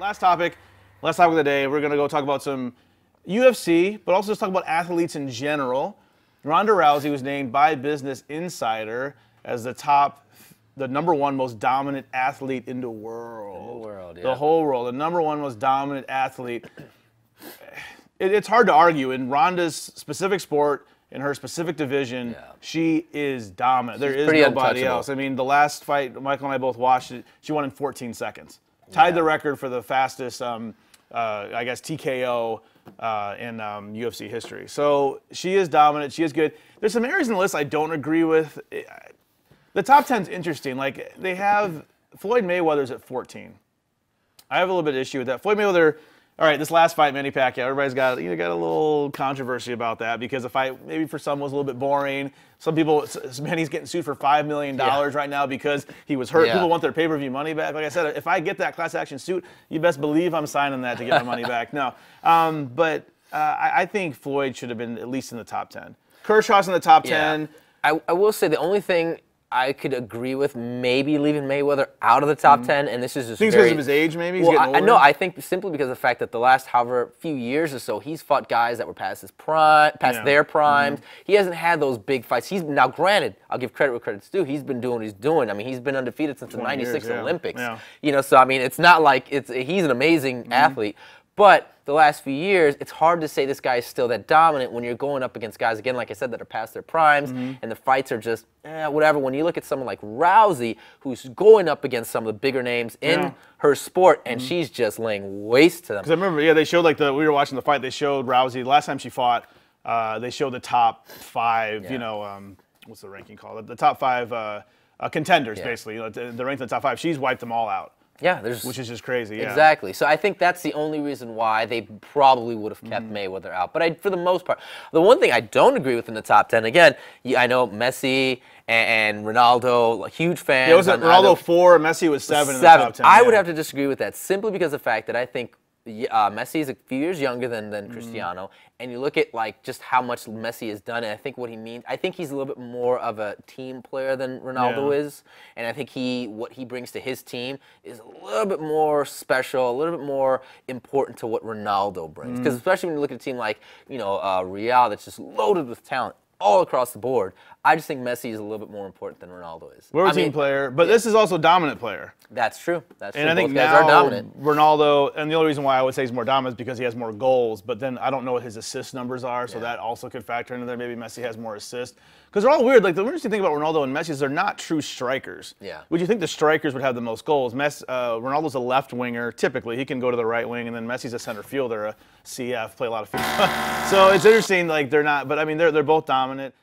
last topic of the day. We're going to go talk about some UFC, but also just talk about athletes in general. Ronda Rousey was named by Business Insider as the #1 most dominant athlete in the world. In the world, yeah. The whole world. The #1 most dominant athlete. It's hard to argue. In Ronda's specific sport, in her specific division, she is dominant. There is nobody else. I mean, the last fight Michael and I both watched, she won in 14 seconds. Tied the record for the fastest, I guess, TKO in UFC history. So she is dominant. She is good. There's some areas in the list I don't agree with. The top 10 is interesting. Like, they have Floyd Mayweather's at 14. I have a little bit of issue with that. Floyd Mayweather, all right, this last fight, Manny Pacquiao, everybody's got a little controversy about that because the fight maybe for some was a little bit boring. Some people, Manny's getting sued for $5 million right now because he was hurt. People want their pay-per-view money back. Like I said, if I get that class action suit, you best believe I'm signing that to get my money back. No, but I think Floyd should have been at least in the top 10. Kershaw's in the top 10. I will say the only thing I could agree with maybe leaving Mayweather out of the top 10, and this is just because of his age, maybe? He's getting older? No, I think simply because of the fact that the last few years or so, he's fought guys that were past his prime, their primes. He hasn't had those big fights. Now, granted, I'll give credit where credit's due. He's been doing what he's doing. I mean, he's been undefeated since the '96 Olympics. You know, so I mean, it's not like he's an amazing athlete. But the last few years, it's hard to say this guy is still that dominant when you're going up against guys, again, like I said, that are past their primes, and the fights are just, whatever. When you look at someone like Rousey, who's going up against some of the bigger names in her sport, and she's just laying waste to them. Because I remember, they showed, we were watching the fight, they showed Rousey, the last time she fought, they showed the top 5, what's the ranking called? The top 5 contenders, basically. The rank in the top 5. She's wiped them all out. Yeah, which is just crazy. Exactly. So I think that's the only reason why they probably would have kept Mayweather out. But for the most part, the one thing I don't agree with in the top 10, again, I know Messi and Ronaldo, huge fans. Yeah, it was Ronaldo 4, Messi was 7 in the top 10. I would have to disagree with that simply because of the fact that I think Messi is a few years younger than Cristiano, and you look at just how much Messi has done, and I think what he means, I think he's a little bit more of a team player than Ronaldo is, and I think what he brings to his team is a little bit more special, a little bit more important to what Ronaldo brings, because especially when you look at a team like Real that's just loaded with talent all across the board. I just think Messi is a little bit more important than Ronaldo is. We're a team player, but this is also a dominant player. That's true. That's true. And I think both guys are dominant. Ronaldo, and the only reason why I would say he's more dominant is because he has more goals, but then I don't know what his assist numbers are, so that also could factor into there. Maybe Messi has more assists. Because they're all weird. Like, the interesting thing about Ronaldo and Messi is they're not true strikers. Would you think the strikers would have the most goals? Ronaldo's a left winger, typically. He can go to the right wing, and then Messi's a center fielder, a CF, play a lot of FIFA. So it's interesting, they're not, but I mean, they're both dominant.